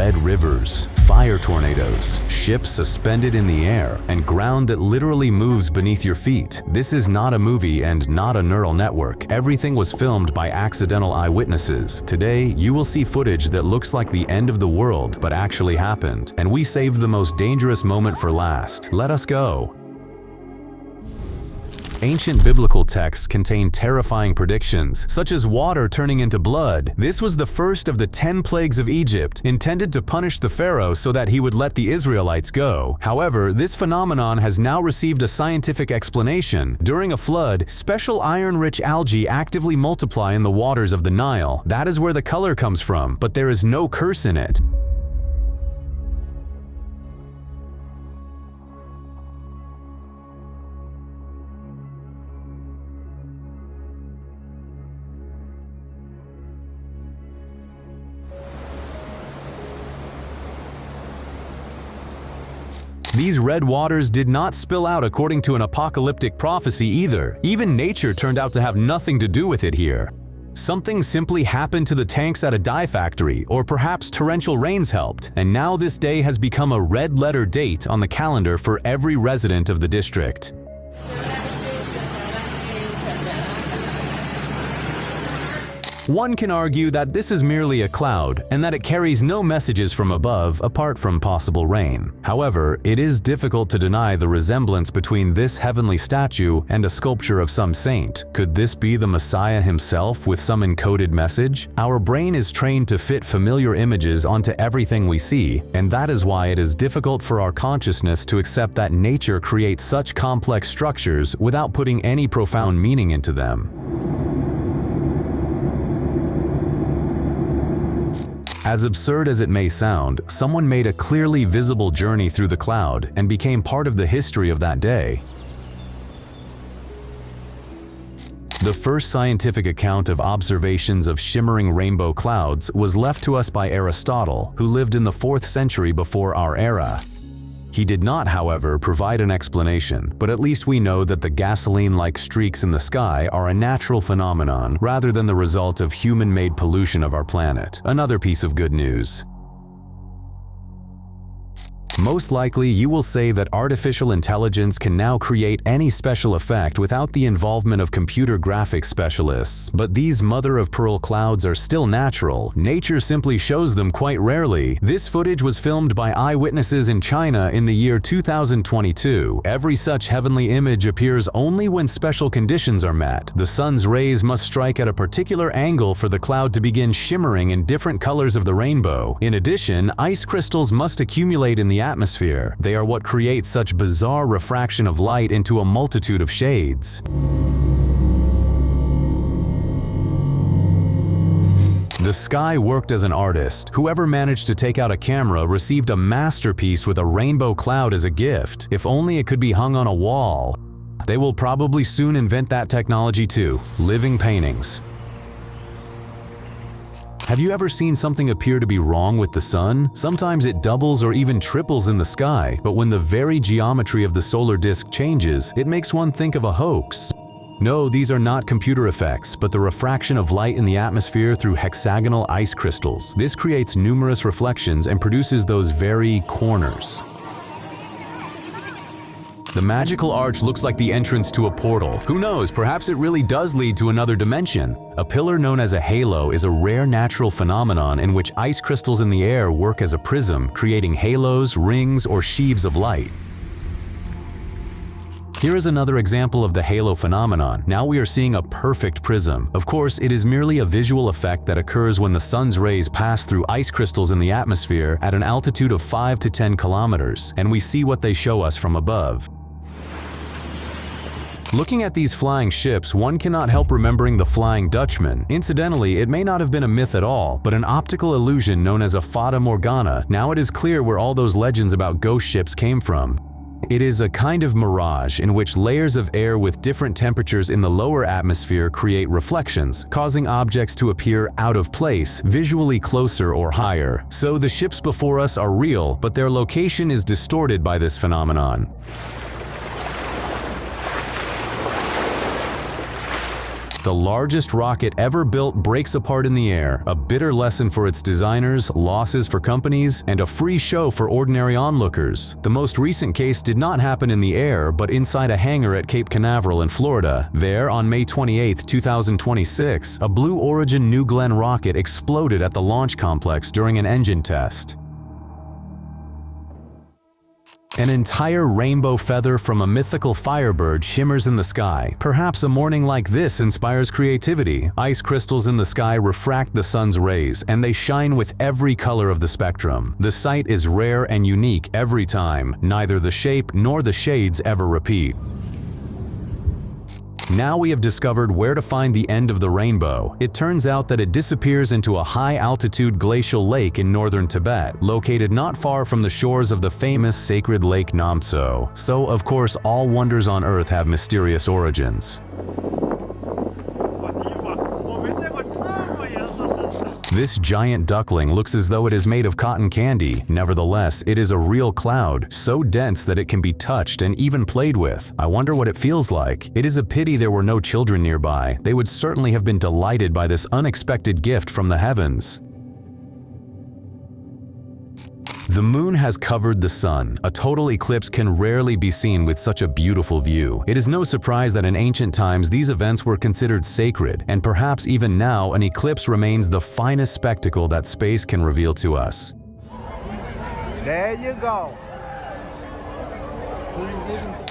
red rivers, fire tornadoes, ships suspended in the air, and ground that literally moves beneath your feet. This is not a movie and not a neural network. Everything was filmed by accidental eyewitnesses. Today, you will see footage that looks like the end of the world but actually happened. And we saved the most dangerous moment for last. Let us go. Ancient biblical texts contain terrifying predictions, such as water turning into blood. This was the first of the 10 plagues of Egypt, intended to punish the pharaoh so that he would let the Israelites go. However, this phenomenon has now received a scientific explanation. During a flood, special iron-rich algae actively multiply in the waters of the Nile. That is where the color comes from, but there is no curse in it. These red waters did not spill out according to an apocalyptic prophecy either. Even nature turned out to have nothing to do with it here. Something simply happened to the tanks at a dye factory, or perhaps torrential rains helped, and now this day has become a red-letter date on the calendar for every resident of the district. One can argue that this is merely a cloud and that it carries no messages from above apart from possible rain. However, it is difficult to deny the resemblance between this heavenly statue and a sculpture of some saint. Could this be the Messiah himself with some encoded message? Our brain is trained to fit familiar images onto everything we see, and that is why it is difficult for our consciousness to accept that nature creates such complex structures without putting any profound meaning into them. As absurd as it may sound, someone made a clearly visible journey through the cloud and became part of the history of that day. The first scientific account of observations of shimmering rainbow clouds was left to us by Aristotle, who lived in the 4th century before our era. He did not, however, provide an explanation, but at least we know that the gasoline-like streaks in the sky are a natural phenomenon rather than the result of human-made pollution of our planet. Another piece of good news. Most likely, you will say that artificial intelligence can now create any special effect without the involvement of computer graphics specialists. But these mother-of-pearl clouds are still natural. Nature simply shows them quite rarely. This footage was filmed by eyewitnesses in China in the year 2022. Every such heavenly image appears only when special conditions are met. The sun's rays must strike at a particular angle for the cloud to begin shimmering in different colors of the rainbow. In addition, ice crystals must accumulate in the atmosphere. They are what create such bizarre refraction of light into a multitude of shades. The sky worked as an artist. Whoever managed to take out a camera received a masterpiece with a rainbow cloud as a gift. If only it could be hung on a wall. They will probably soon invent that technology too. Living paintings. Have you ever seen something appear to be wrong with the sun? Sometimes it doubles or even triples in the sky, but when the very geometry of the solar disk changes, it makes one think of a hoax. No, these are not computer effects, but the refraction of light in the atmosphere through hexagonal ice crystals. This creates numerous reflections and produces those very corners. The magical arch looks like the entrance to a portal. Who knows, perhaps it really does lead to another dimension. A pillar known as a halo is a rare natural phenomenon in which ice crystals in the air work as a prism, creating halos, rings, or sheaves of light. Here is another example of the halo phenomenon. Now we are seeing a perfect prism. Of course, it is merely a visual effect that occurs when the sun's rays pass through ice crystals in the atmosphere at an altitude of 5 to 10 kilometers, and we see what they show us from above. Looking at these flying ships, one cannot help remembering the Flying Dutchman. Incidentally, it may not have been a myth at all, but an optical illusion known as a fata morgana. Now it is clear where all those legends about ghost ships came from. It is a kind of mirage in which layers of air with different temperatures in the lower atmosphere create reflections, causing objects to appear out of place, visually closer or higher. So the ships before us are real, but their location is distorted by this phenomenon. The largest rocket ever built breaks apart in the air, a bitter lesson for its designers, losses for companies, and a free show for ordinary onlookers. The most recent case did not happen in the air, but inside a hangar at Cape Canaveral in Florida. There, on May 28, 2026, a Blue Origin New Glenn rocket exploded at the launch complex during an engine test. An entire rainbow feather from a mythical firebird shimmers in the sky. Perhaps a morning like this inspires creativity. Ice crystals in the sky refract the sun's rays, and they shine with every color of the spectrum. The sight is rare and unique every time. Neither the shape nor the shades ever repeat. Now we have discovered where to find the end of the rainbow. It turns out that it disappears into a high-altitude glacial lake in northern Tibet, located not far from the shores of the famous sacred Lake Namtso. So, of course, all wonders on Earth have mysterious origins. This giant duckling looks as though it is made of cotton candy. Nevertheless, it is a real cloud, so dense that it can be touched and even played with. I wonder what it feels like. It is a pity there were no children nearby. They would certainly have been delighted by this unexpected gift from the heavens. The moon has covered the sun. A total eclipse can rarely be seen with such a beautiful view. It is no surprise that in ancient times these events were considered sacred, and perhaps even now an eclipse remains the finest spectacle that space can reveal to us. There you go.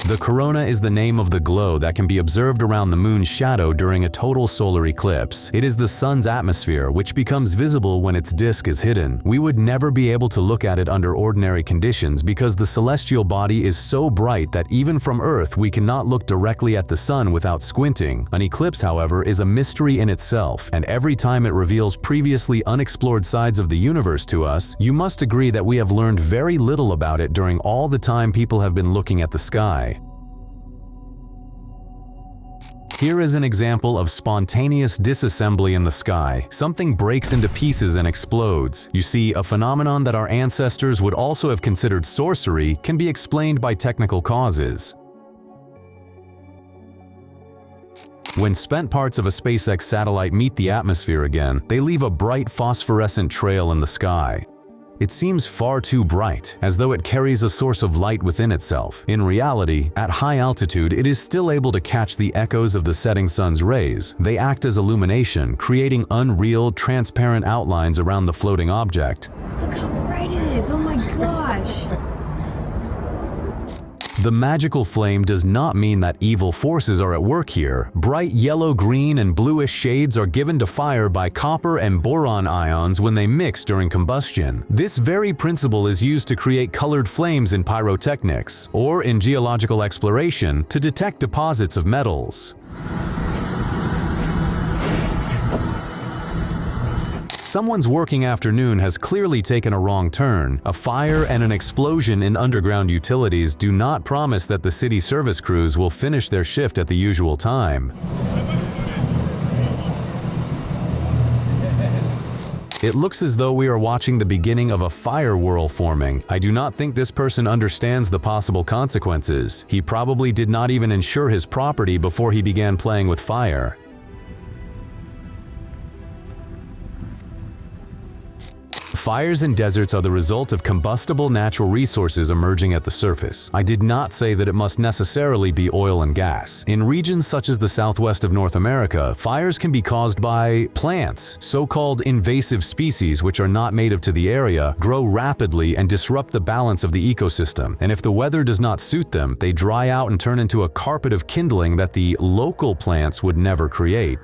The corona is the name of the glow that can be observed around the moon's shadow during a total solar eclipse. It is the sun's atmosphere which becomes visible when its disk is hidden. We would never be able to look at it under ordinary conditions because the celestial body is so bright that even from Earth we cannot look directly at the sun without squinting. An eclipse, however, is a mystery in itself, and every time it reveals previously unexplored sides of the universe to us, you must agree that we have learned very little about it during all the time people have been looking at the sky. Here is an example of spontaneous disassembly in the sky. Something breaks into pieces and explodes. You see, a phenomenon that our ancestors would also have considered sorcery can be explained by technical causes. When spent parts of a SpaceX satellite meet the atmosphere again, they leave a bright phosphorescent trail in the sky. It seems far too bright, as though it carries a source of light within itself. In reality, at high altitude, it is still able to catch the echoes of the setting sun's rays. They act as illumination, creating unreal, transparent outlines around the floating object. Look how bright it is! Oh my gosh! The magical flame does not mean that evil forces are at work here. Bright yellow, green, and bluish shades are given to fire by copper and boron ions when they mix during combustion. This very principle is used to create colored flames in pyrotechnics, or in geological exploration to detect deposits of metals. Someone's working afternoon has clearly taken a wrong turn. A fire and an explosion in underground utilities do not promise that the city service crews will finish their shift at the usual time. It looks as though we are watching the beginning of a fire whirl forming. I do not think this person understands the possible consequences. He probably did not even insure his property before he began playing with fire. Fires in deserts are the result of combustible natural resources emerging at the surface. I did not say that it must necessarily be oil and gas. In regions such as the southwest of North America, fires can be caused by plants. So-called invasive species, which are not native to the area, grow rapidly and disrupt the balance of the ecosystem. And if the weather does not suit them, they dry out and turn into a carpet of kindling that the local plants would never create.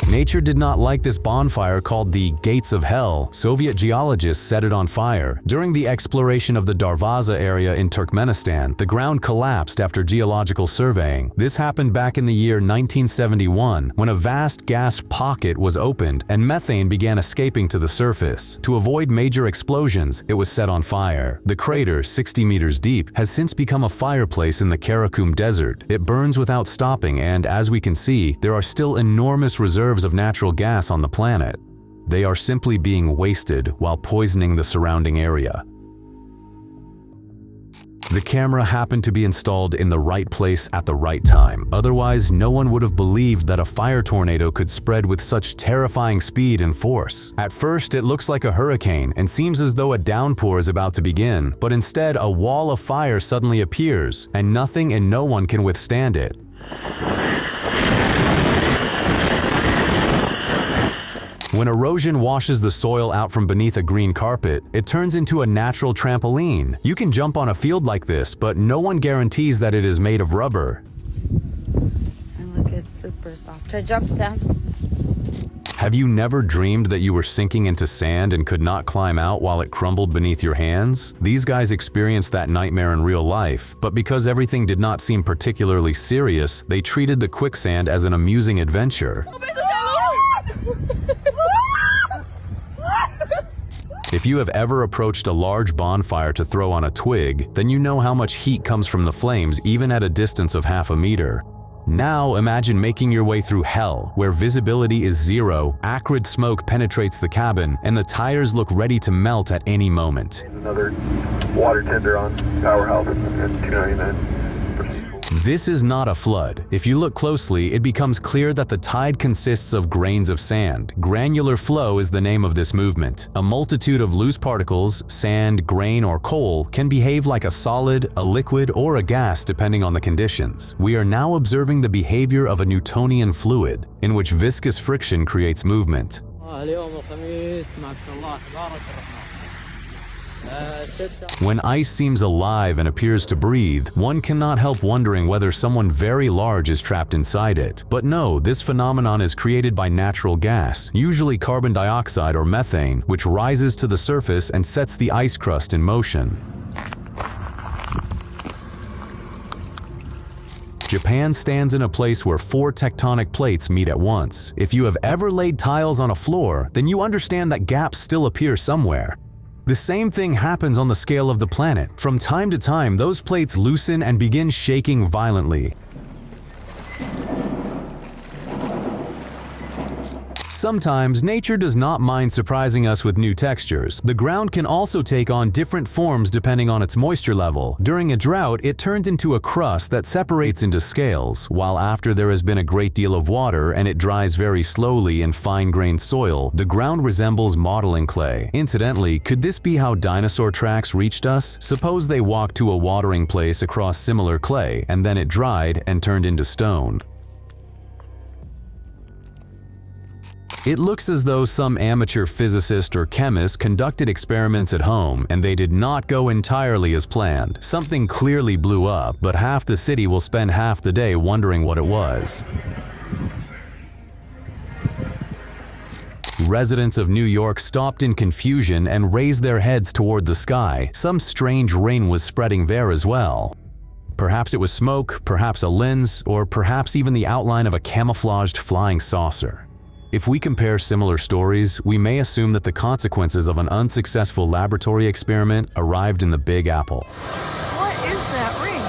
Nature did not like this bonfire called the Gates of Hell. Soviet geologists set it on fire. During the exploration of the Darvaza area in Turkmenistan, the ground collapsed after geological surveying. This happened back in the year 1971, when a vast gas pocket was opened and methane began escaping to the surface. To avoid major explosions, it was set on fire. The crater, 60 meters deep, has since become a fireplace in the Karakum Desert. It burns without stopping, and as we can see, there are still enormous reserves of natural gas on the planet. They are simply being wasted while poisoning the surrounding area. The camera happened to be installed in the right place at the right time. Otherwise, no one would have believed that a fire tornado could spread with such terrifying speed and force. At first, it looks like a hurricane and seems as though a downpour is about to begin, but instead a wall of fire suddenly appears, and nothing and no one can withstand it. When erosion washes the soil out from beneath a green carpet, it turns into a natural trampoline. You can jump on a field like this, but no one guarantees that it is made of rubber. And look, it's super soft. I jumped down. Have you never dreamed that you were sinking into sand and could not climb out while it crumbled beneath your hands? These guys experienced that nightmare in real life, but because everything did not seem particularly serious, they treated the quicksand as an amusing adventure. If you have ever approached a large bonfire to throw on a twig, then you know how much heat comes from the flames even at a distance of half a meter. Now imagine making your way through hell, where visibility is zero, acrid smoke penetrates the cabin, and the tires look ready to melt at any moment. Another water tender on powerhouse and 299. This is not a flood. If you look closely, it becomes clear that the tide consists of grains of sand. Granular flow is the name of this movement. A multitude of loose particles, sand, grain, or coal, can behave like a solid, a liquid, or a gas depending on the conditions. We are now observing the behavior of a Newtonian fluid, in which viscous friction creates movement. When ice seems alive and appears to breathe, one cannot help wondering whether someone very large is trapped inside it. But no, this phenomenon is created by natural gas, usually carbon dioxide or methane, which rises to the surface and sets the ice crust in motion. Japan stands in a place where 4 tectonic plates meet at once. If you have ever laid tiles on a floor, then you understand that gaps still appear somewhere. The same thing happens on the scale of the planet. From time to time, those plates loosen and begin shaking violently. Sometimes, nature does not mind surprising us with new textures. The ground can also take on different forms depending on its moisture level. During a drought, it turns into a crust that separates into scales, while after there has been a great deal of water and it dries very slowly in fine-grained soil, the ground resembles modeling clay. Incidentally, could this be how dinosaur tracks reached us? Suppose they walked to a watering place across similar clay, and then it dried and turned into stone. It looks as though some amateur physicist or chemist conducted experiments at home and they did not go entirely as planned. Something clearly blew up, but half the city will spend half the day wondering what it was. Residents of New York stopped in confusion and raised their heads toward the sky. Some strange rain was spreading there as well. Perhaps it was smoke, perhaps a lens, or perhaps even the outline of a camouflaged flying saucer. If we compare similar stories, we may assume that the consequences of an unsuccessful laboratory experiment arrived in the Big Apple. What is that ring?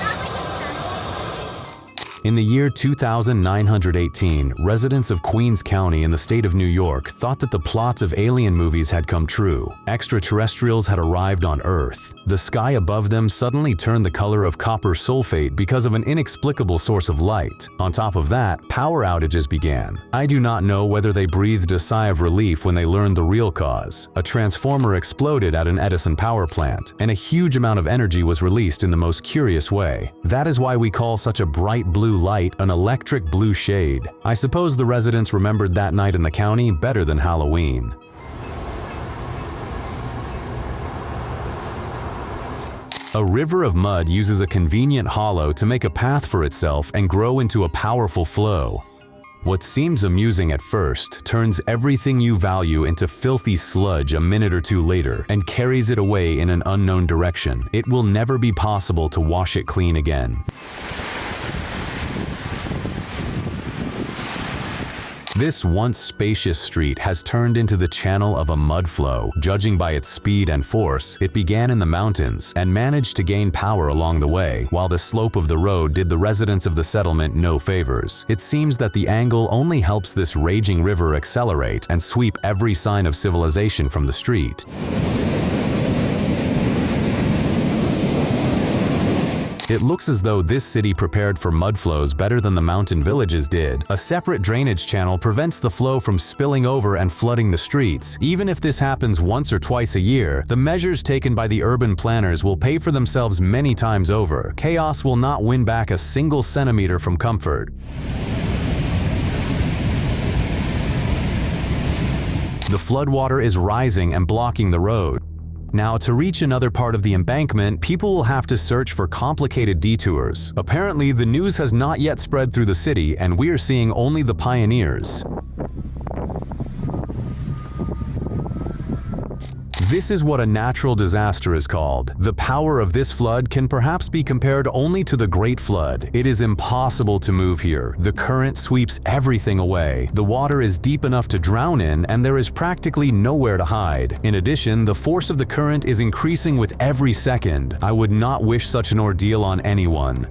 In the year 2918, residents of Queens County in the state of New York thought that the plots of alien movies had come true. Extraterrestrials had arrived on Earth. The sky above them suddenly turned the color of copper sulfate because of an inexplicable source of light. On top of that, power outages began. I do not know whether they breathed a sigh of relief when they learned the real cause. A transformer exploded at an Edison power plant, and a huge amount of energy was released in the most curious way. That is why we call such a bright blue light an electric blue shade. I suppose the residents remembered that night in the county better than Halloween. A river of mud uses a convenient hollow to make a path for itself and grow into a powerful flow. What seems amusing at first turns everything you value into filthy sludge a minute or two later and carries it away in an unknown direction. It will never be possible to wash it clean again. This once spacious street has turned into the channel of a mud flow. Judging by its speed and force, it began in the mountains and managed to gain power along the way, while the slope of the road did the residents of the settlement no favors. It seems that the angle only helps this raging river accelerate and sweep every sign of civilization from the street. It looks as though this city prepared for mud flows better than the mountain villages did. A separate drainage channel prevents the flow from spilling over and flooding the streets. Even if this happens once or twice a year, the measures taken by the urban planners will pay for themselves many times over. Chaos will not win back a single centimeter from comfort. The floodwater is rising and blocking the road. Now, to reach another part of the embankment, people will have to search for complicated detours. Apparently, the news has not yet spread through the city, and we are seeing only the pioneers. This is what a natural disaster is called. The power of this flood can perhaps be compared only to the Great Flood. It is impossible to move here. The current sweeps everything away. The water is deep enough to drown in, and there is practically nowhere to hide. In addition, the force of the current is increasing with every second. I would not wish such an ordeal on anyone.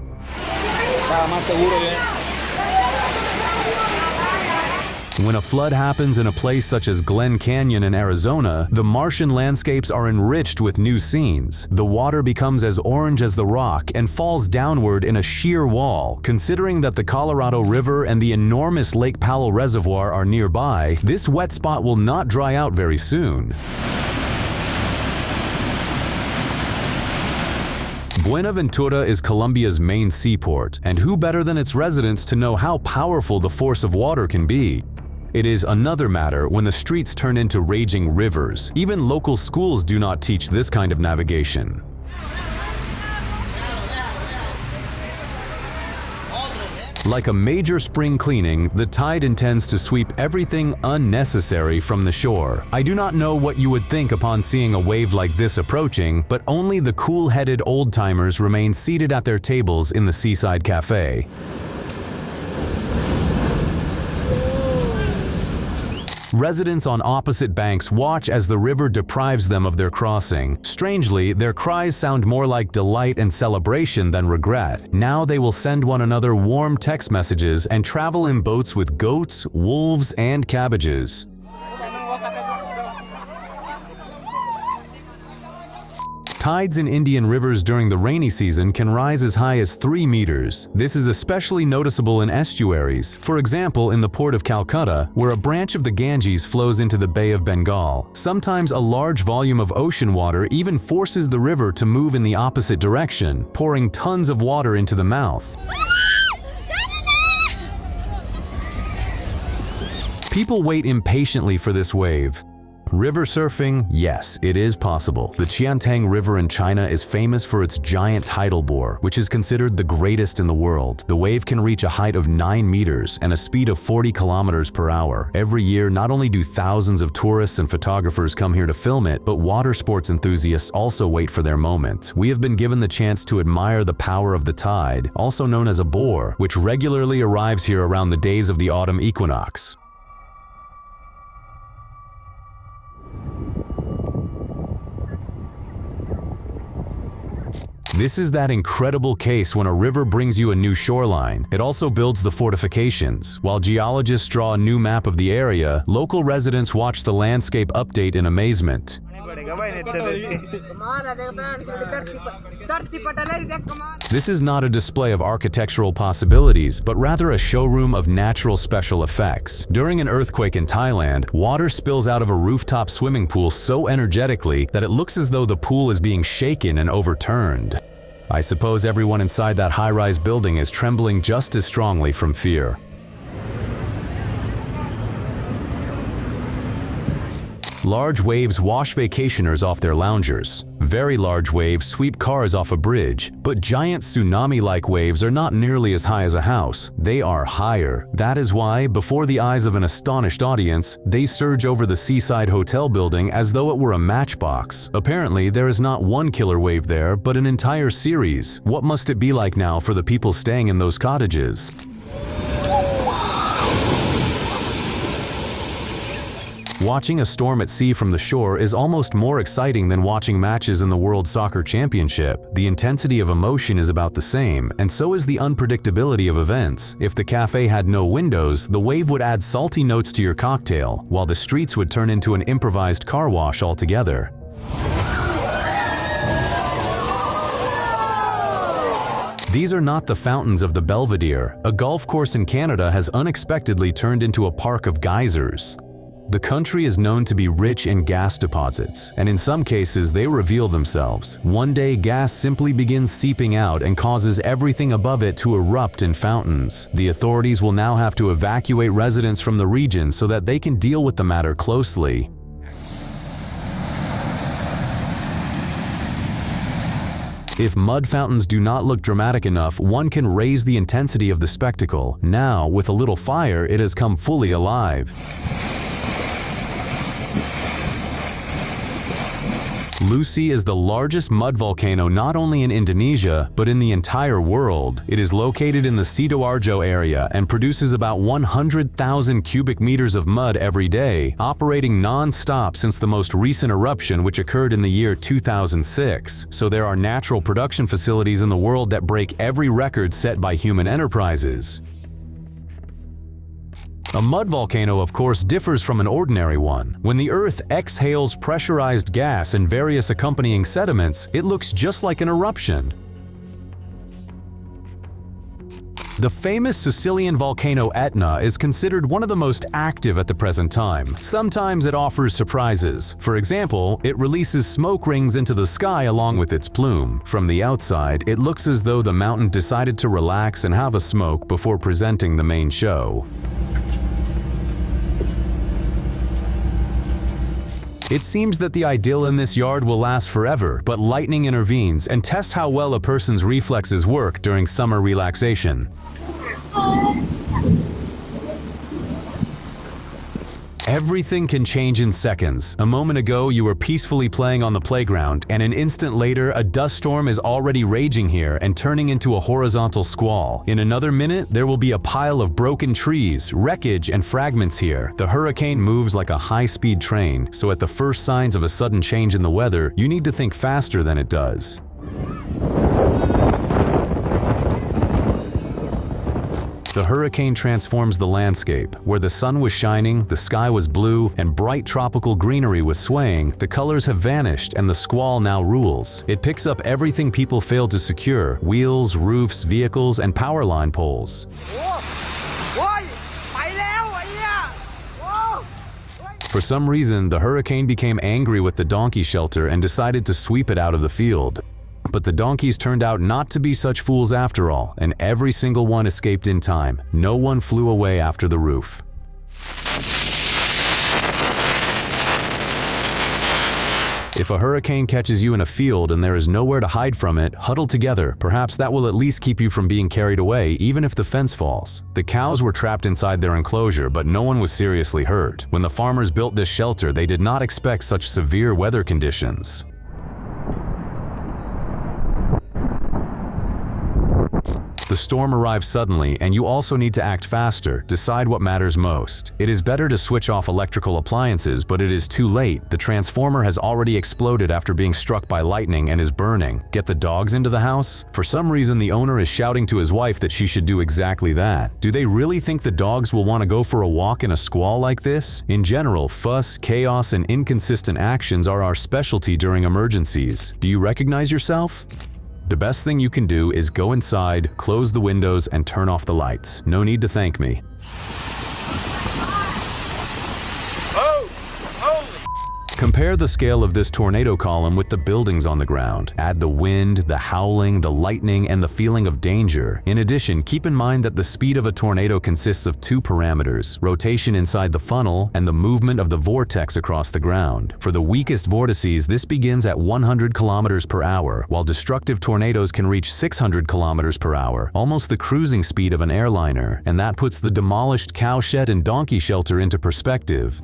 When a flood happens in a place such as Glen Canyon in Arizona, the Martian landscapes are enriched with new scenes. The water becomes as orange as the rock and falls downward in a sheer wall. Considering that the Colorado River and the enormous Lake Powell Reservoir are nearby, this wet spot will not dry out very soon. Buenaventura is Colombia's main seaport, and who better than its residents to know how powerful the force of water can be? It is another matter when the streets turn into raging rivers. Even local schools do not teach this kind of navigation. Like a major spring cleaning, the tide intends to sweep everything unnecessary from the shore. I do not know what you would think upon seeing a wave like this approaching, but only the cool-headed old-timers remain seated at their tables in the seaside cafe. Residents on opposite banks watch as the river deprives them of their crossing. Strangely, their cries sound more like delight and celebration than regret. Now they will send one another warm text messages and travel in boats with goats, wolves, and cabbages. Tides in Indian rivers during the rainy season can rise as high as 3 meters. This is especially noticeable in estuaries. For example, in the port of Calcutta, where a branch of the Ganges flows into the Bay of Bengal. Sometimes a large volume of ocean water even forces the river to move in the opposite direction, pouring tons of water into the mouth. People wait impatiently for this wave. River surfing? Yes, it is possible. The Qiantang River in China is famous for its giant tidal bore, which is considered the greatest in the world. The wave can reach a height of 9 meters and a speed of 40 kilometers per hour. Every year, not only do thousands of tourists and photographers come here to film it, but water sports enthusiasts also wait for their moment. We have been given the chance to admire the power of the tide, also known as a bore, which regularly arrives here around the days of the autumn equinox. This is that incredible case when a river brings you a new shoreline. It also builds the fortifications. While geologists draw a new map of the area, local residents watch the landscape update in amazement. This is not a display of architectural possibilities, but rather a showroom of natural special effects. During an earthquake in Thailand, water spills out of a rooftop swimming pool so energetically that it looks as though the pool is being shaken and overturned. I suppose everyone inside that high-rise building is trembling just as strongly from fear. Large waves wash vacationers off their loungers. Very large waves sweep cars off a bridge. But giant tsunami-like waves are not nearly as high as a house. They are higher. That is why, before the eyes of an astonished audience, they surge over the seaside hotel building as though it were a matchbox. Apparently, there is not one killer wave there, but an entire series. What must it be like now for the people staying in those cottages? Watching a storm at sea from the shore is almost more exciting than watching matches in the World Soccer Championship. The intensity of emotion is about the same, and so is the unpredictability of events. If the cafe had no windows, the wave would add salty notes to your cocktail, while the streets would turn into an improvised car wash altogether. These are not the fountains of the Belvedere. A golf course in Canada has unexpectedly turned into a park of geysers. The country is known to be rich in gas deposits, and in some cases they reveal themselves. One day, gas simply begins seeping out and causes everything above it to erupt in fountains. The authorities will now have to evacuate residents from the region so that they can deal with the matter closely. If mud fountains do not look dramatic enough, one can raise the intensity of the spectacle. Now, with a little fire, it has come fully alive. Lucy is the largest mud volcano not only in Indonesia, but in the entire world. It is located in the Sidoarjo area and produces about 100,000 cubic meters of mud every day, operating non-stop since the most recent eruption, which occurred in the year 2006. So there are natural production facilities in the world that break every record set by human enterprises. A mud volcano, of course, differs from an ordinary one. When the Earth exhales pressurized gas and various accompanying sediments, it looks just like an eruption. The famous Sicilian volcano Etna is considered one of the most active at the present time. Sometimes it offers surprises. For example, it releases smoke rings into the sky along with its plume. From the outside, it looks as though the mountain decided to relax and have a smoke before presenting the main show. It seems that the idyll in this yard will last forever, but lightning intervenes and tests how well a person's reflexes work during summer relaxation. Everything can change in seconds. A moment ago, you were peacefully playing on the playground, and an instant later, a dust storm is already raging here and turning into a horizontal squall. In another minute, there will be a pile of broken trees, wreckage, and fragments here. The hurricane moves like a high-speed train, so at the first signs of a sudden change in the weather, you need to think faster than it does. The hurricane transforms the landscape. Where the sun was shining, the sky was blue, and bright tropical greenery was swaying, the colors have vanished and the squall now rules. It picks up everything people failed to secure: wheels, roofs, vehicles, and power line poles. For some reason, the hurricane became angry with the donkey shelter and decided to sweep it out of the field. But the donkeys turned out not to be such fools after all, and every single one escaped in time. No one flew away after the roof. If a hurricane catches you in a field and there is nowhere to hide from it, huddle together. Perhaps that will at least keep you from being carried away, even if the fence falls. The cows were trapped inside their enclosure, but no one was seriously hurt. When the farmers built this shelter, they did not expect such severe weather conditions. The storm arrives suddenly, and you also need to act faster. Decide what matters most. It is better to switch off electrical appliances, but it is too late. The transformer has already exploded after being struck by lightning and is burning. Get the dogs into the house? For some reason, the owner is shouting to his wife that she should do exactly that. Do they really think the dogs will want to go for a walk in a squall like this? In general, fuss, chaos, and inconsistent actions are our specialty during emergencies. Do you recognize yourself? The best thing you can do is go inside, close the windows, and turn off the lights. No need to thank me. Compare the scale of this tornado column with the buildings on the ground. Add the wind, the howling, the lightning, and the feeling of danger. In addition, keep in mind that the speed of a tornado consists of two parameters: rotation inside the funnel and the movement of the vortex across the ground. For the weakest vortices, this begins at 100 kilometers per hour, while destructive tornadoes can reach 600 kilometers per hour, almost the cruising speed of an airliner. And that puts the demolished cowshed and donkey shelter into perspective.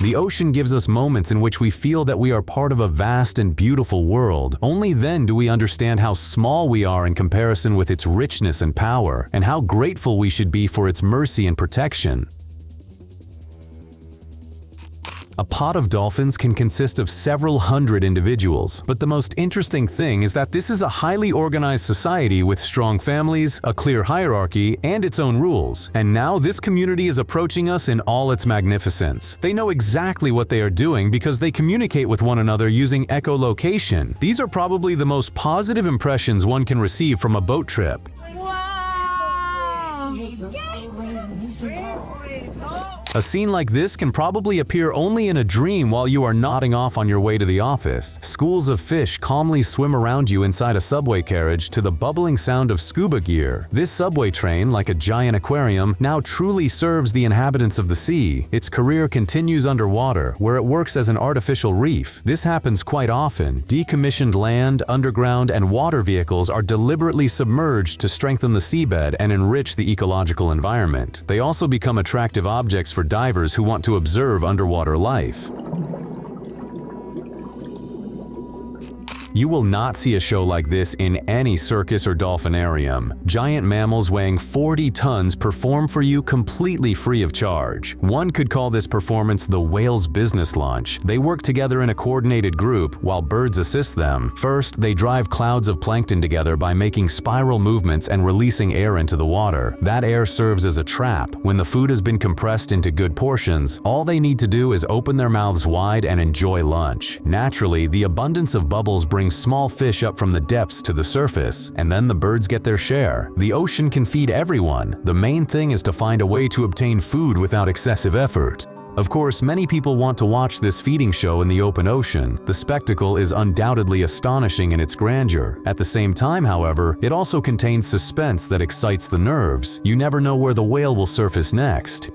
The ocean gives us moments in which we feel that we are part of a vast and beautiful world. Only then do we understand how small we are in comparison with its richness and power, and how grateful we should be for its mercy and protection. A pod of dolphins can consist of several hundred individuals, but the most interesting thing is that this is a highly organized society with strong families, a clear hierarchy, and its own rules. And now this community is approaching us in all its magnificence. They know exactly what they are doing because they communicate with one another using echolocation. These are probably the most positive impressions one can receive from a boat trip. A scene like this can probably appear only in a dream while you are nodding off on your way to the office. Schools of fish calmly swim around you inside a subway carriage to the bubbling sound of scuba gear. This subway train, like a giant aquarium, now truly serves the inhabitants of the sea. Its career continues underwater, where it works as an artificial reef. This happens quite often. Decommissioned land, underground, and water vehicles are deliberately submerged to strengthen the seabed and enrich the ecological environment. They also become attractive objects for divers who want to observe underwater life. You will not see a show like this in any circus or dolphinarium. Giant mammals weighing 40 tons perform for you completely free of charge. One could call this performance the whale's business lunch. They work together in a coordinated group while birds assist them. First, they drive clouds of plankton together by making spiral movements and releasing air into the water. That air serves as a trap. When the food has been compressed into good portions, all they need to do is open their mouths wide and enjoy lunch. Naturally, the abundance of bubbles brings small fish up from the depths to the surface, and then the birds get their share. The ocean can feed everyone. The main thing is to find a way to obtain food without excessive effort. Of course, many people want to watch this feeding show in the open ocean. The spectacle is undoubtedly astonishing in its grandeur. At the same time, however, it also contains suspense that excites the nerves. You never know where the whale will surface next.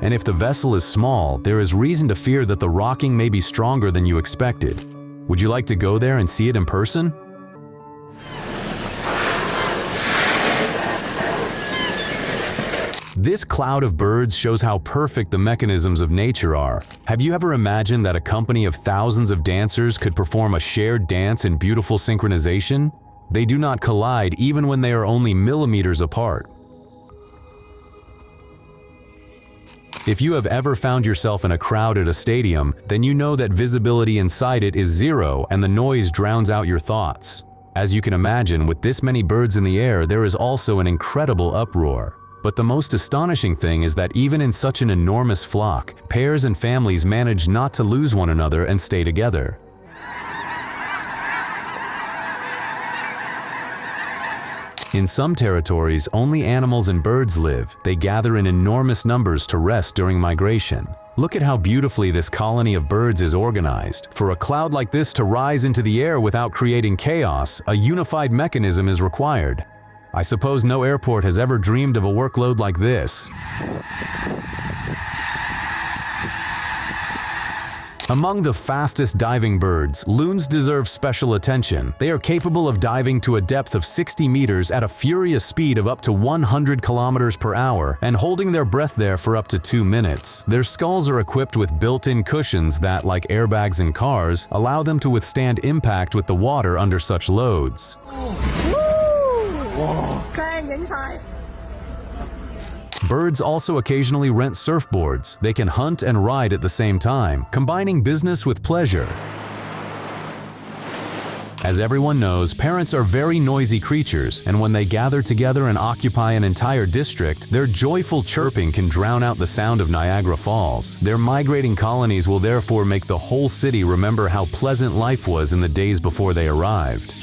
And if the vessel is small, there is reason to fear that the rocking may be stronger than you expected. Would you like to go there and see it in person? This cloud of birds shows how perfect the mechanisms of nature are. Have you ever imagined that a company of thousands of dancers could perform a shared dance in beautiful synchronization? They do not collide even when they are only millimeters apart. If you have ever found yourself in a crowd at a stadium, then you know that visibility inside it is zero and the noise drowns out your thoughts. As you can imagine, with this many birds in the air, there is also an incredible uproar. But the most astonishing thing is that even in such an enormous flock, pairs and families manage not to lose one another and stay together. In some territories, only animals and birds live. They gather in enormous numbers to rest during migration. Look at how beautifully this colony of birds is organized. For a cloud like this to rise into the air without creating chaos, a unified mechanism is required. I suppose no airport has ever dreamed of a workload like this. Among the fastest diving birds, loons deserve special attention. They are capable of diving to a depth of 60 meters at a furious speed of up to 100 kilometers per hour and holding their breath there for up to 2 minutes. Their skulls are equipped with built-in cushions that, like airbags in cars, allow them to withstand impact with the water under such loads. Birds also occasionally rent surfboards. They can hunt and ride at the same time, combining business with pleasure. As everyone knows, parrots are very noisy creatures, and when they gather together and occupy an entire district, their joyful chirping can drown out the sound of Niagara Falls. Their migrating colonies will therefore make the whole city remember how pleasant life was in the days before they arrived.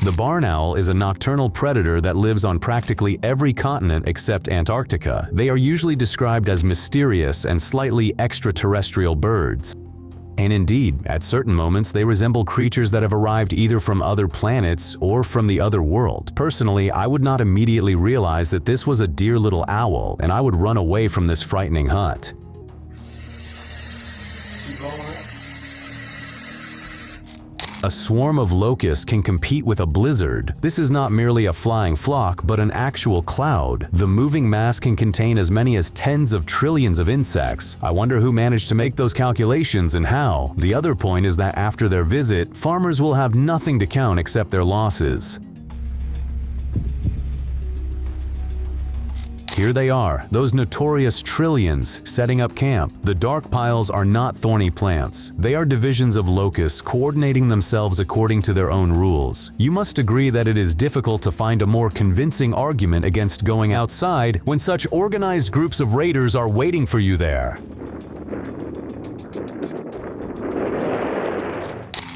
The barn owl is a nocturnal predator that lives on practically every continent except Antarctica. They are usually described as mysterious and slightly extraterrestrial birds. And indeed, at certain moments, they resemble creatures that have arrived either from other planets or from the other world. Personally, I would not immediately realize that this was a dear little owl, and I would run away from this frightening hut. A swarm of locusts can compete with a blizzard. This is not merely a flying flock, but an actual cloud. The moving mass can contain as many as tens of trillions of insects. I wonder who managed to make those calculations and how. The other point is that after their visit, farmers will have nothing to count except their losses. Here they are, those notorious trillions setting up camp. The dark piles are not thorny plants. They are divisions of locusts coordinating themselves according to their own rules. You must agree that it is difficult to find a more convincing argument against going outside when such organized groups of raiders are waiting for you there.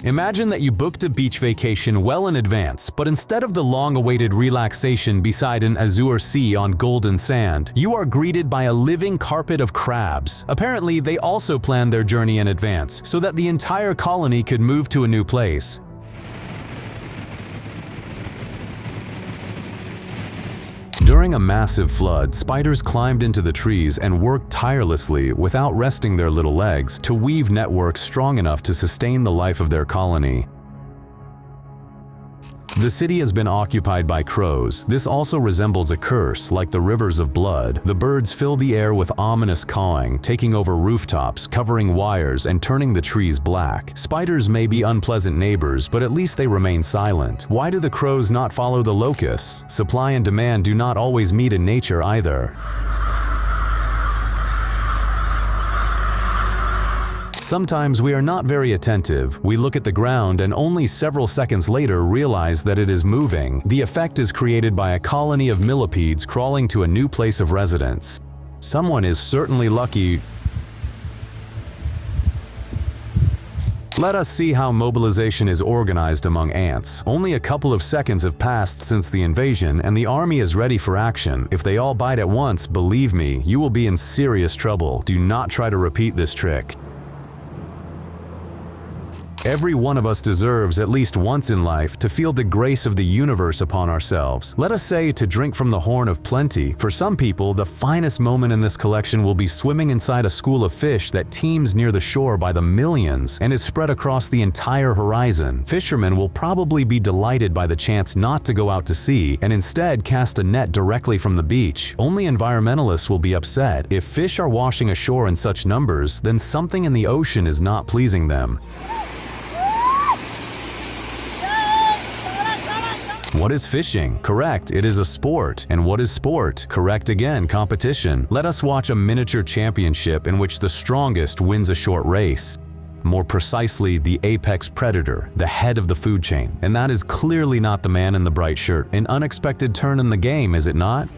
Imagine that you booked a beach vacation well in advance, but instead of the long-awaited relaxation beside an azure sea on golden sand, you are greeted by a living carpet of crabs. Apparently, they also planned their journey in advance, so that the entire colony could move to a new place. During a massive flood, spiders climbed into the trees and worked tirelessly without resting their little legs to weave networks strong enough to sustain the life of their colony. The city has been occupied by crows. This also resembles a curse, like the rivers of blood. The birds fill the air with ominous cawing, taking over rooftops, covering wires, and turning the trees black. Spiders may be unpleasant neighbors, but at least they remain silent. Why do the crows not follow the locusts? Supply and demand do not always meet in nature either. Sometimes we are not very attentive. We look at the ground and only several seconds later realize that it is moving. The effect is created by a colony of millipedes crawling to a new place of residence. Someone is certainly lucky. Let us see how mobilization is organized among ants. Only a couple of seconds have passed since the invasion, and the army is ready for action. If they all bite at once, believe me, you will be in serious trouble. Do not try to repeat this trick. Every one of us deserves, at least once in life, to feel the grace of the universe upon ourselves. Let us say to drink from the horn of plenty. For some people, the finest moment in this collection will be swimming inside a school of fish that teems near the shore by the millions and is spread across the entire horizon. Fishermen will probably be delighted by the chance not to go out to sea and instead cast a net directly from the beach. Only environmentalists will be upset. If fish are washing ashore in such numbers, then something in the ocean is not pleasing them. What is fishing? Correct, it is a sport. And what is sport? Correct again, competition. Let us watch a miniature championship in which the strongest wins a short race. More precisely, the apex predator, the head of the food chain. And that is clearly not the man in the bright shirt. An unexpected turn in the game, is it not?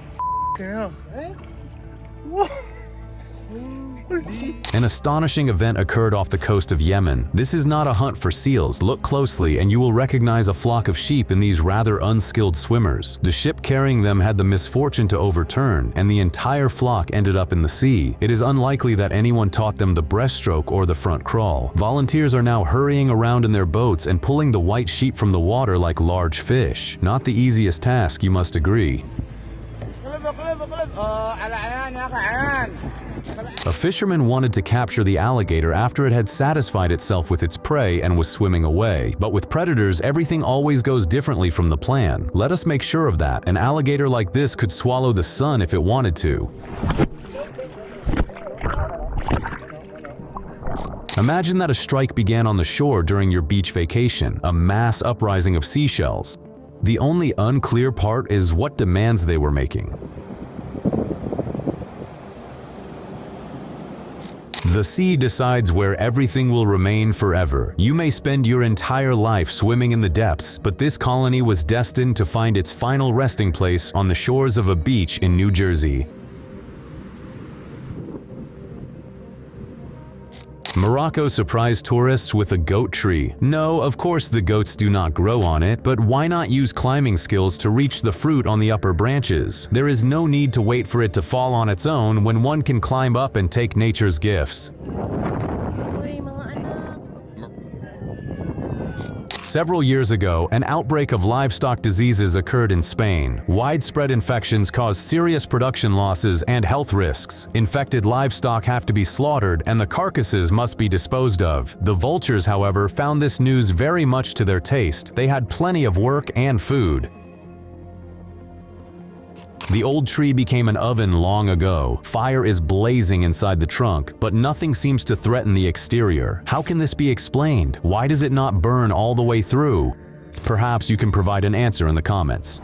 An astonishing event occurred off the coast of Yemen. This is not a hunt for seals. Look closely and you will recognize a flock of sheep in these rather unskilled swimmers. The ship carrying them had the misfortune to overturn, and the entire flock ended up in the sea. It is unlikely that anyone taught them the breaststroke or the front crawl. Volunteers are now hurrying around in their boats and pulling the white sheep from the water like large fish. Not the easiest task, you must agree. A fisherman wanted to capture the alligator after it had satisfied itself with its prey and was swimming away. But with predators, everything always goes differently from the plan. Let us make sure of that. An alligator like this could swallow the sun if it wanted to. Imagine that a strike began on the shore during your beach vacation, a mass uprising of seashells. The only unclear part is what demands they were making. The sea decides where everything will remain forever. You may spend your entire life swimming in the depths, but this colony was destined to find its final resting place on the shores of a beach in New Jersey. Morocco surprised tourists with a goat tree. No, of course the goats do not grow on it, but why not use climbing skills to reach the fruit on the upper branches? There is no need to wait for it to fall on its own when one can climb up and take nature's gifts. Several years ago, an outbreak of livestock diseases occurred in Spain. Widespread infections cause serious production losses and health risks. Infected livestock have to be slaughtered and the carcasses must be disposed of. The vultures, however, found this news very much to their taste. They had plenty of work and food. The old tree became an oven long ago. Fire is blazing inside the trunk, but nothing seems to threaten the exterior. How can this be explained? Why does it not burn all the way through? Perhaps you can provide an answer in the comments.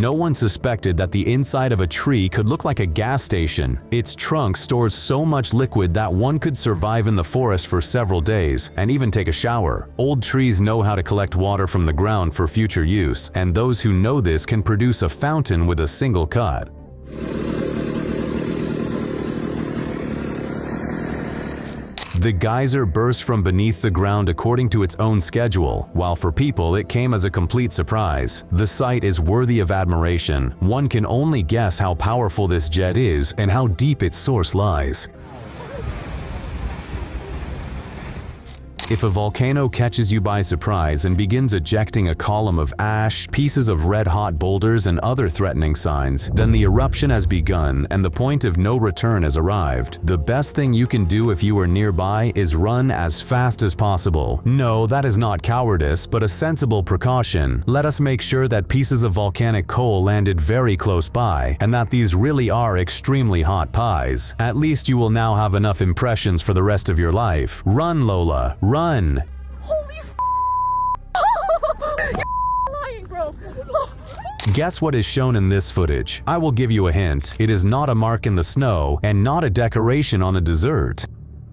No one suspected that the inside of a tree could look like a gas station. Its trunk stores so much liquid that one could survive in the forest for several days and even take a shower. Old trees know how to collect water from the ground for future use, and those who know this can produce a fountain with a single cut. The geyser burst from beneath the ground according to its own schedule, while for people it came as a complete surprise. The sight is worthy of admiration. One can only guess how powerful this jet is and how deep its source lies. If a volcano catches you by surprise and begins ejecting a column of ash, pieces of red-hot boulders, and other threatening signs, then the eruption has begun and the point of no return has arrived. The best thing you can do if you are nearby is run as fast as possible. No, that is not cowardice, but a sensible precaution. Let us make sure that pieces of volcanic coal landed very close by, and that these really are extremely hot pies. At least you will now have enough impressions for the rest of your life. Run, Lola, run! Holy You're lying, bro. Guess what is shown in this footage? I will give you a hint. It is not a mark in the snow and not a decoration on a dessert.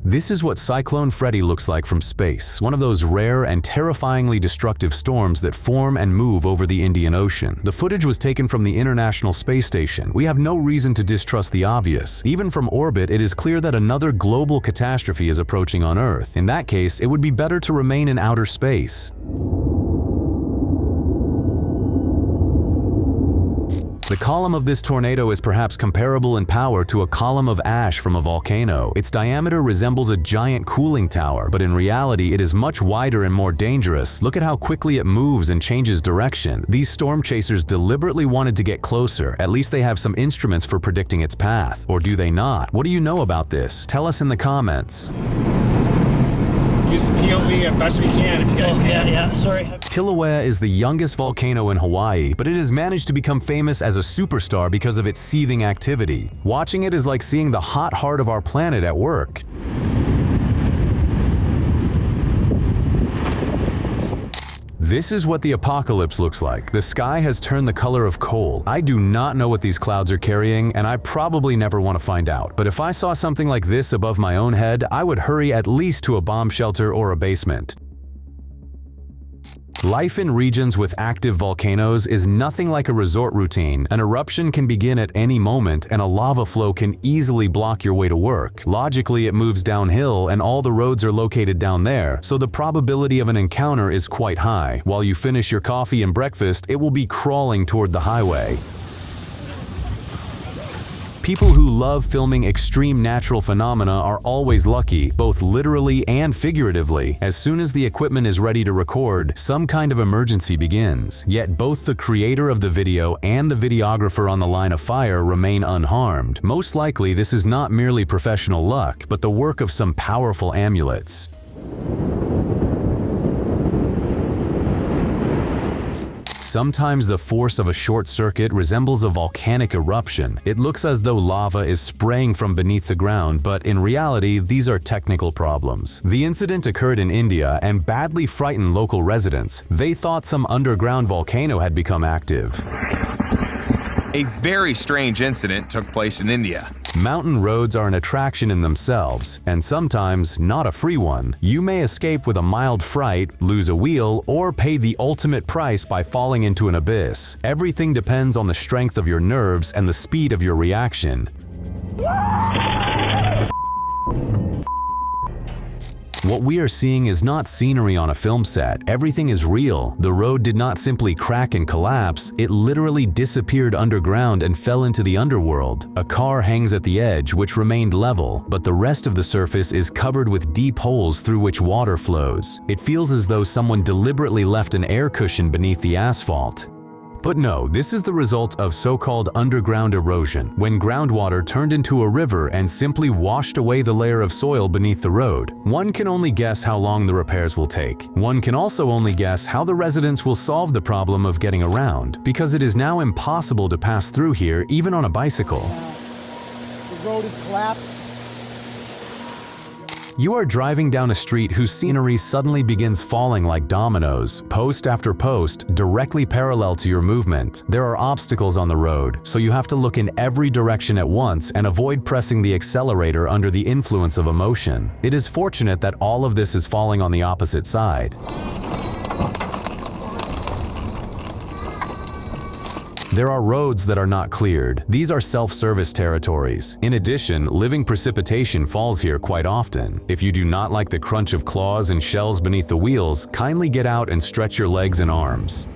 This is what Cyclone Freddy looks like from space, one of those rare and terrifyingly destructive storms that form and move over the Indian Ocean. The footage was taken from the International Space Station. We have no reason to distrust the obvious. Even from orbit, it is clear that another global catastrophe is approaching on Earth. In that case, it would be better to remain in outer space. The column of this tornado is perhaps comparable in power to a column of ash from a volcano. Its diameter resembles a giant cooling tower, but in reality it is much wider and more dangerous. Look at how quickly it moves and changes direction. These storm chasers deliberately wanted to get closer. At least they have some instruments for predicting its path. Or do they not? What do you know about this? Tell us in the comments. Use the POV as best we can if you guys can. Yeah, sorry. Kilauea is the youngest volcano in Hawaii, but it has managed to become famous as a superstar because of its seething activity. Watching it is like seeing the hot heart of our planet at work. This is what the apocalypse looks like. The sky has turned the color of coal. I do not know what these clouds are carrying, and I probably never want to find out. But if I saw something like this above my own head, I would hurry at least to a bomb shelter or a basement. Life in regions with active volcanoes is nothing like a resort routine. An eruption can begin at any moment, and a lava flow can easily block your way to work. Logically, it moves downhill, and all the roads are located down there, so the probability of an encounter is quite high. While you finish your coffee and breakfast, it will be crawling toward the highway. People who love filming extreme natural phenomena are always lucky, both literally and figuratively. As soon as the equipment is ready to record, some kind of emergency begins. Yet both the creator of the video and the videographer on the line of fire remain unharmed. Most likely, this is not merely professional luck, but the work of some powerful amulets. Sometimes the force of a short circuit resembles a volcanic eruption. It looks as though lava is spraying from beneath the ground, but in reality, these are technical problems. The incident occurred in India and badly frightened local residents. They thought some underground volcano had become active. A very strange incident took place in India. Mountain roads are an attraction in themselves, and sometimes not a free one. You may escape with a mild fright, lose a wheel, or pay the ultimate price by falling into an abyss. Everything depends on the strength of your nerves and the speed of your reaction. What we are seeing is not scenery on a film set. Everything is real. The road did not simply crack and collapse, it literally disappeared underground and fell into the underworld. A car hangs at the edge, which remained level, but the rest of the surface is covered with deep holes through which water flows. It feels as though someone deliberately left an air cushion beneath the asphalt. But no, this is the result of so-called underground erosion, when groundwater turned into a river and simply washed away the layer of soil beneath the road. One can only guess how long the repairs will take. One can also only guess how the residents will solve the problem of getting around, because it is now impossible to pass through here even on a bicycle. The road is collapsed. You are driving down a street whose scenery suddenly begins falling like dominoes, post after post, directly parallel to your movement. There are obstacles on the road, so you have to look in every direction at once and avoid pressing the accelerator under the influence of emotion. It is fortunate that all of this is falling on the opposite side. There are roads that are not cleared. These are self-service territories. In addition, living precipitation falls here quite often. If you do not like the crunch of claws and shells beneath the wheels, kindly get out and stretch your legs and arms.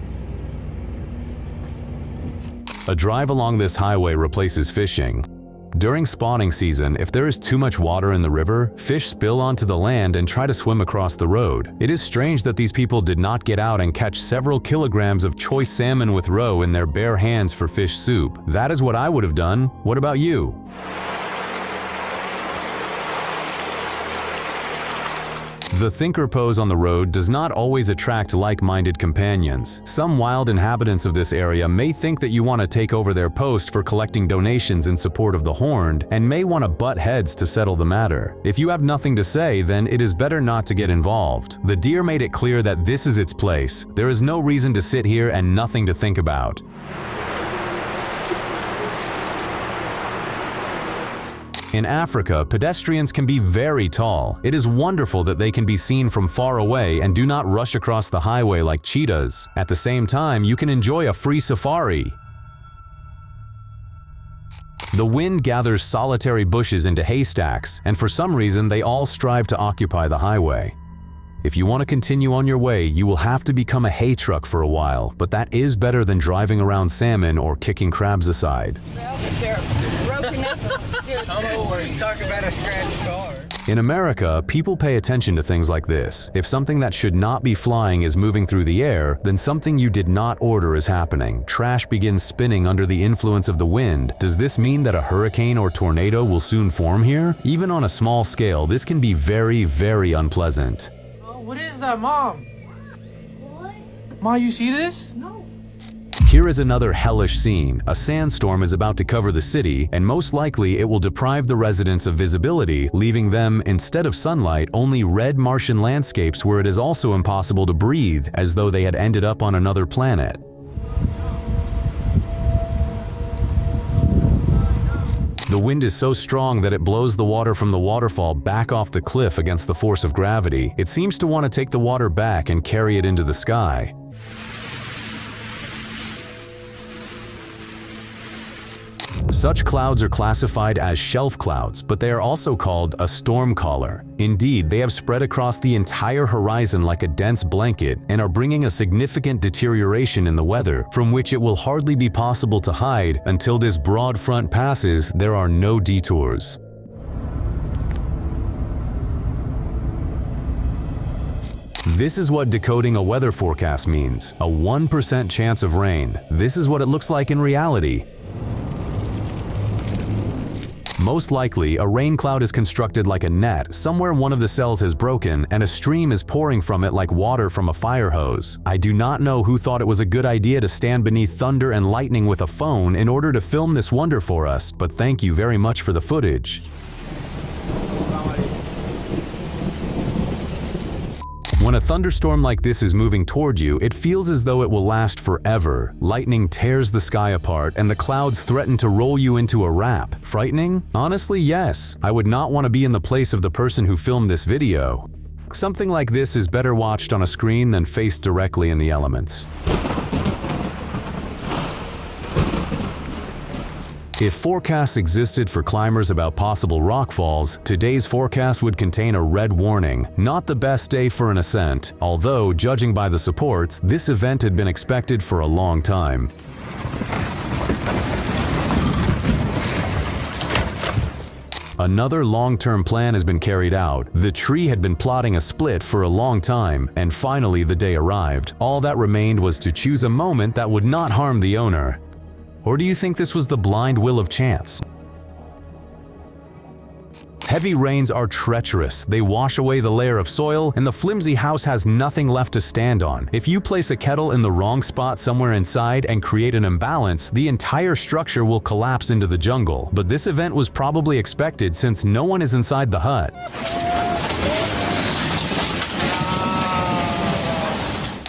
A drive along this highway replaces fishing. During spawning season, if there is too much water in the river, fish spill onto the land and try to swim across the road. It is strange that these people did not get out and catch several kilograms of choice salmon with roe in their bare hands for fish soup. That is what I would have done. What about you? The thinker pose on the road does not always attract like-minded companions. Some wild inhabitants of this area may think that you want to take over their post for collecting donations in support of the horned, and may want to butt heads to settle the matter. If you have nothing to say, then it is better not to get involved. The deer made it clear that this is its place. There is no reason to sit here and nothing to think about. In Africa, pedestrians can be very tall. It is wonderful that they can be seen from far away and do not rush across the highway like cheetahs. At the same time, you can enjoy a free safari. The wind gathers solitary bushes into haystacks, and for some reason they all strive to occupy the highway. If you want to continue on your way, you will have to become a hay truck for a while, but that is better than driving around salmon or kicking crabs aside. They're broken up. Talk about a scratched car. In America, people pay attention to things like this. If something that should not be flying is moving through the air, then something you did not order is happening. Trash begins spinning under the influence of the wind. Does this mean that a hurricane or tornado will soon form here? Even on a small scale, this can be very, very unpleasant. What is that, Mom? What? Ma, you see this? No. Here is another hellish scene. A sandstorm is about to cover the city, and most likely it will deprive the residents of visibility, leaving them, instead of sunlight, only red Martian landscapes where it is also impossible to breathe, as though they had ended up on another planet. The wind is so strong that it blows the water from the waterfall back off the cliff against the force of gravity. It seems to want to take the water back and carry it into the sky. Such clouds are classified as shelf clouds, but they are also called a storm caller. Indeed, they have spread across the entire horizon like a dense blanket and are bringing a significant deterioration in the weather, from which it will hardly be possible to hide. Until this broad front passes, there are no detours. This is what decoding a weather forecast means: a 1% chance of rain. This is what it looks like in reality. Most likely, a rain cloud is constructed like a net. Somewhere one of the cells has broken, and a stream is pouring from it like water from a fire hose. I do not know who thought it was a good idea to stand beneath thunder and lightning with a phone in order to film this wonder for us, but thank you very much for the footage. When a thunderstorm like this is moving toward you, it feels as though it will last forever. Lightning tears the sky apart, and the clouds threaten to roll you into a wrap. Frightening? Honestly, yes. I would not want to be in the place of the person who filmed this video. Something like this is better watched on a screen than faced directly in the elements. If forecasts existed for climbers about possible rockfalls, today's forecast would contain a red warning. Not the best day for an ascent, although, judging by the supports, this event had been expected for a long time. Another long-term plan has been carried out. The tree had been plotting a split for a long time, and finally the day arrived. All that remained was to choose a moment that would not harm the owner. Or do you think this was the blind will of chance? Heavy rains are treacherous. They wash away the layer of soil, and the flimsy house has nothing left to stand on. If you place a kettle in the wrong spot somewhere inside and create an imbalance, the entire structure will collapse into the jungle. But this event was probably expected since no one is inside the hut.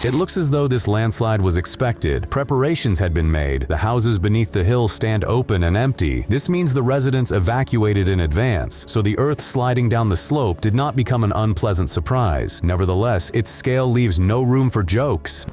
It looks as though this landslide was expected. Preparations had been made. The houses beneath the hill stand open and empty. This means the residents evacuated in advance, so the earth sliding down the slope did not become an unpleasant surprise. Nevertheless, its scale leaves no room for jokes.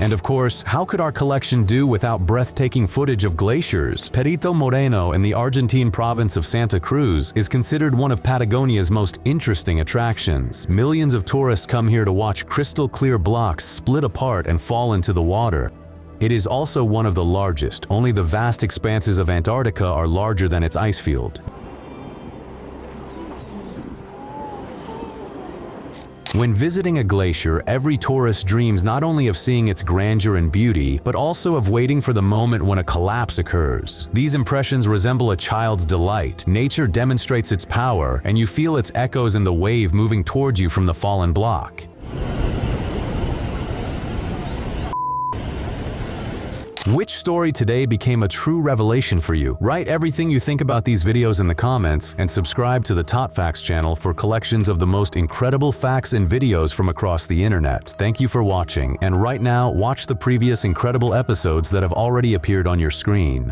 And of course, how could our collection do without breathtaking footage of glaciers? Perito Moreno in the Argentine province of Santa Cruz is considered one of Patagonia's most interesting attractions. Millions of tourists come here to watch crystal clear blocks split apart and fall into the water. It is also one of the largest. Only the vast expanses of Antarctica are larger than its ice field. When visiting a glacier, every tourist dreams not only of seeing its grandeur and beauty, but also of waiting for the moment when a collapse occurs. These impressions resemble a child's delight. Nature demonstrates its power, and you feel its echoes in the wave moving towards you from the fallen block. Which story today became a true revelation for you? Write everything you think about these videos in the comments and subscribe to the TopFacts channel for collections of the most incredible facts and videos from across the internet. Thank you for watching, and right now, watch the previous incredible episodes that have already appeared on your screen.